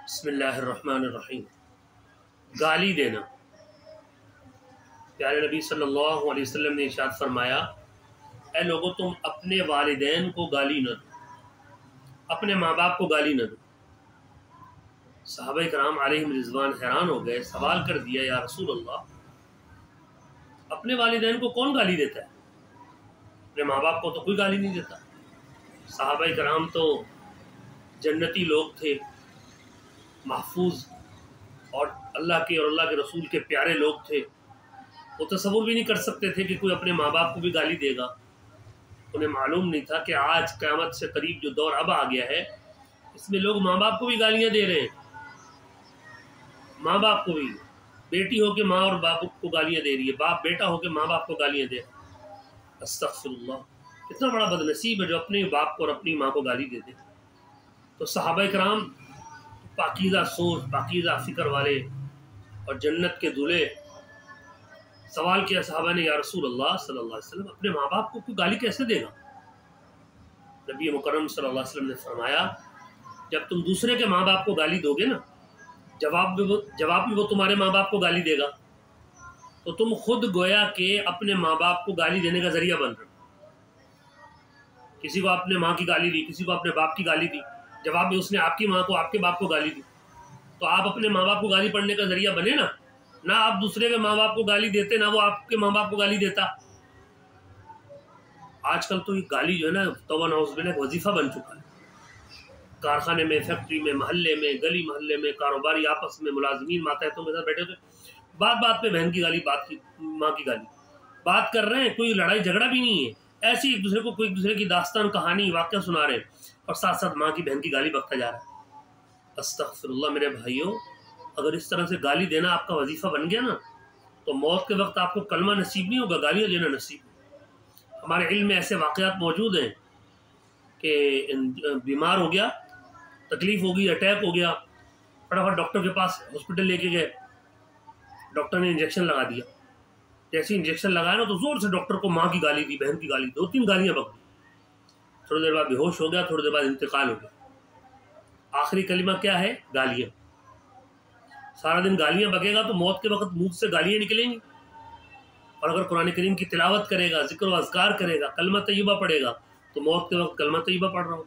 بسم اللہ الرحمن الرحیم۔ گالی دینا، پیارے نبی صلی اللہ علیہ وسلم نے ارشاد فرمایا، اے لوگو تم اپنے والدین کو گالی نہ دو، اپنے ماں باپ کو گالی نہ دو۔ صحابہ کرام علیہم رضوان حیران ہو گئے، سوال کر دیا، یا رسول اللہ، اپنے والدین کو کون گالی دیتا ہے؟ اپنے ماں باپ کو تو کوئی گالی نہیں دیتا۔ صحابہ کرام تو جنتی لوگ تھے، محفوظ اور اللہ کے رسول کے پیارے لوگ تھے۔ وہ تصور بھی نہیں کر سکتے تھے کہ کوئی اپنے ماں باپ کو بھی گالی دے گا۔ انہیں معلوم نہیں تھا کہ آج قیامت سے قریب جو دور اب آ گیا ہے، اس میں لوگ ماں باپ کو بھی گالیاں دے رہے ہیں۔ ماں باپ کو بھی، بیٹی ہو کے ماں اور باپ کو گالیاں دے رہی ہے، باپ بیٹا ہو کے ماں باپ کو گالیاں دے رہا ہے۔ استغفر اللہ، اتنا بڑا بد نصیب ہے جو اپنے باپ کو اور اپنی ماں کو گالی دے دے۔ تو صحابہ کرام پاکیزہ سوچ، پاکیزہ فکر والے اور جنت کے دولے، سوال کیا صحابہ نے، یا رسول اللہ صلی اللہ علیہ وسلم، اپنے ماں باپ کو کوئی گالی کیسے دے گا؟ نبی مکرم صلی اللہ علیہ وسلم نے فرمایا، جب تم دوسرے کے ماں باپ کو گالی دو گے نا، جواب میں وہ تمہارے ماں باپ کو گالی دے گا، تو تم خود گویا کہ اپنے ماں باپ کو گالی دینے کا ذریعہ بن رہے ہو۔ کسی کو اپنے ماں کی گالی دی، کسی کو اپنے باپ کی گالی دی، جواب میں اس نے آپ کی ماں کو، آپ کے باپ کو گالی دی، تو آپ اپنے ماں باپ کو گالی پڑنے کا ذریعہ بنے نا۔ نہ آپ دوسرے کے ماں باپ کو گالی دیتے، نہ وہ آپ کے ماں باپ کو گالی دیتا۔ آج کل تو یہ گالی جو ہے نا، توبہ نعوذ باللہ، ایک وظیفہ بن چکا ہے۔ کارخانے میں، فیکٹری میں، محلے میں، گلی محلے میں، کاروباری آپس میں، ملازمین ماتحتوں کے ساتھ بیٹھے ہوئے، بات بات پہ بہن کی گالی، ماں کی گالی، بات کر رہے ہیں، کوئی لڑائی جھگڑا بھی نہیں ہے، ایسے ایک دوسرے کو کوئی دوسرے کی داستان، کہانی، واقعہ سنا رہے ہیں، اور ساتھ ساتھ ماں کی بہن کی گالی بکتا جا رہا ہے۔ استغفر اللہ۔ میرے بھائیوں، اگر اس طرح سے گالی دینا آپ کا وظیفہ بن گیا نا، تو موت کے وقت آپ کو کلمہ نصیب نہیں ہوگا، گالیاں دینا نصیب ہوگا۔ ہمارے علم میں ایسے واقعات موجود ہیں کہ بیمار ہو گیا، تکلیف ہو گئی، اٹیک ہو گیا، فٹافٹ ڈاکٹر کے پاس ہاسپٹل لے کے گئے، ڈاکٹر نے انجیکشن لگا دیا۔ جیسے انجیکشن لگایا نا، تو زور سے ڈاکٹر کو ماں کی گالی دی، بہن کی گالی دی، 2-3 گالیاں بک دی۔ تھوڑی دیر بعد بے ہوش ہو گیا، تھوڑی دیر بعد انتقال ہو گیا۔ آخری کلمہ کیا ہے؟ گالیاں۔ سارا دن گالیاں بکے گا تو موت کے وقت منہ سے گالیاں نکلیں گی، اور اگر قرآن کریم کی تلاوت کرے گا، ذکر و اذکار کرے گا، کلمہ طیبہ پڑھے گا، تو موت کے وقت کلمہ طیبہ پڑھ رہا ہوں،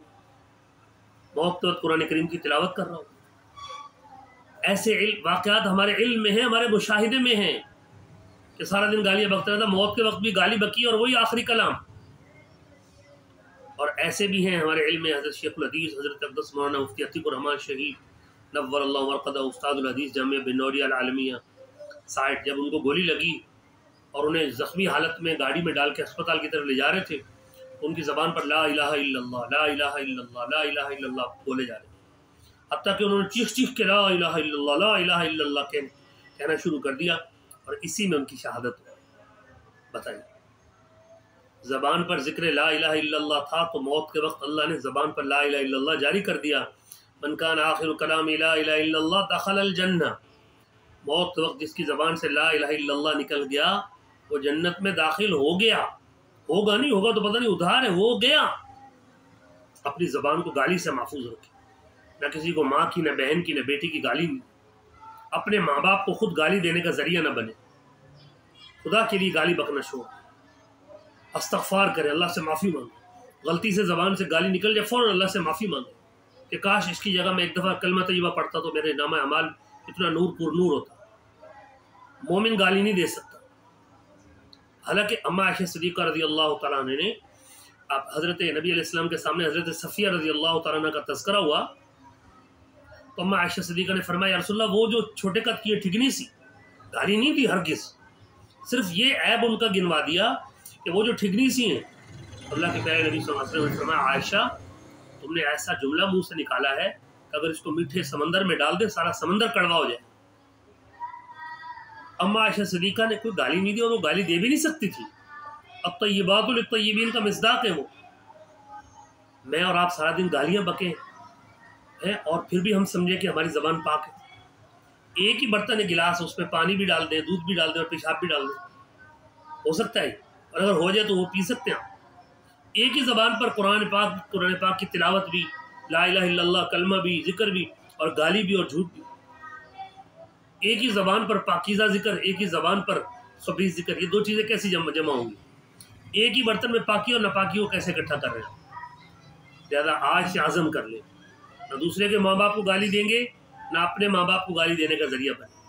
موت کے وقت قرآن کریم کی تلاوت کر رہا ہوں۔ ایسے واقعات ہمارے علم میں ہیں، ہمارے مشاہدے میں ہیں کہ سارا دن گالیاں بکتا رہتا، موت کے وقت بھی گالی بکی اور وہی آخری کلام۔ اور ایسے بھی ہیں ہمارے علم میں، حضرت شیخ الحدیث حضرت اقدس مولانا مفتی عتیق الرحمن شہید نور اللہ مرقدہ، استاد الحدیث جامعہ بن نوریہ العالمیہ سائٹ، جب ان کو گولی لگی اور انہیں زخمی حالت میں گاڑی میں ڈال کے ہسپتال کی طرف لے جا رہے تھے، ان کی زبان پر لا الہ الا اللہ، لا الہ الا اللہ، لا الہ الا اللہ بولے جا رہے تھے، حتیٰ کہ انہوں نے چیخ چیخ کے لا الہ الا اللہ، لا الہ الا اللہ کہنا شروع کر دیا، اور اسی میں ان کی شہادت ہوئی۔ بتائیے، زبان پر ذکر لا الہ الا اللہ تھا، تو موت کے وقت اللہ نے زبان پر لا الہ الا اللہ جاری کر دیا۔ من کان آخر کلام لا الہ الا اللہ دخل الجنہ، موت کے وقت جس کی زبان سے لا الہ الا اللہ نکل گیا، وہ جنت میں داخل ہو گیا۔ ہوگا نہیں، ہوگا تو پتہ نہیں، ادھار ہے، ہو گیا۔ اپنی زبان کو گالی سے محفوظ رکھے، نہ کسی کو ماں کی، نہ بہن کی، نہ بیٹی کی گالی، اپنے ماں باپ کو خود گالی دینے کا ذریعہ نہ بنے۔ خدا کے لیے گالی بکنا چھوڑ، استغفار کرے، اللہ سے معافی مانگے۔ غلطی سے زبان سے گالی نکل جائے، فوراً اللہ سے معافی مانگے کہ کاش اس کی جگہ میں ایک دفعہ کلمہ طیبہ پڑھتا تو میرے نامہ اعمال اتنا نور پر نور ہوتا۔ مومن گالی نہیں دے سکتا۔ حالانکہ اما عائشہ صدیقہ رضی اللہ تعالیٰ عنہ نے، حضرت نبی علیہ السلام کے سامنے حضرت صفیہ رضی اللہ تعالیٰ عنہ کا تذکرہ ہوا، تو اما عائشہ صدیقہ نے فرمایا، یا رسول اللہ، وہ جو چھوٹے قد کی ٹھگنی سی، گالی نہیں دی ہرگز، صرف یہ عیب ان کا گنوا دیا کہ وہ جو ٹھگنی سی ہیں۔ اللہ کے پیارے نبی صلی اللہ علیہ وسلم نے فرمایا، عائشہ، تم نے ایسا جملہ منہ سے نکالا ہے کہ اگر اس کو میٹھے سمندر میں ڈال دے، سارا سمندر کڑوا ہو جائے۔ اما عائشہ صدیقہ نے کوئی گالی نہیں دی، اور وہ گالی دے بھی نہیں سکتی تھی۔ الطیبات للطیبین کا مصداق ہے وہ۔ میں اور آپ سارا دن گالیاں بکیں ہیں، اور پھر بھی ہم سمجھے کہ ہماری زبان پاک ہے۔ ایک ہی برتن ہے، گلاس، اس میں پانی بھی ڈال دیں، دودھ بھی ڈال دیں، اور پیشاب بھی ڈال دیں، ہو سکتا ہے، اور اگر ہو جائے تو وہ پی سکتے ہیں۔ ایک ہی زبان پر قرآن پاک کی تلاوت بھی، لا الہ الا اللہ کلمہ بھی، ذکر بھی، اور گالی بھی اور جھوٹ بھی. ایک ہی زبان پر پاکیزہ ذکر، ایک ہی زبان پر خبیث ذکر، یہ دو چیزیں کیسی جمع ہوں گی؟ ایک ہی برتن میں پاکی اور ناپاکی کو کیسے اکٹھا کر رہے ہیں؟ لہٰذا آج سے عزم کر لیں، نہ دوسرے کے ماں باپ کو گالی دیں گے، نہ اپنے ماں باپ کو گالی دینے کا ذریعہ بنے.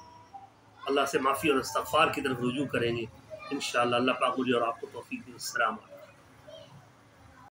اللہ سے معافی اور استغفار کی طرف رجوع کریں گے انشاءاللہ. اللہ پاک مجھے اور آپ کو توفیق دے. السلام علیکم.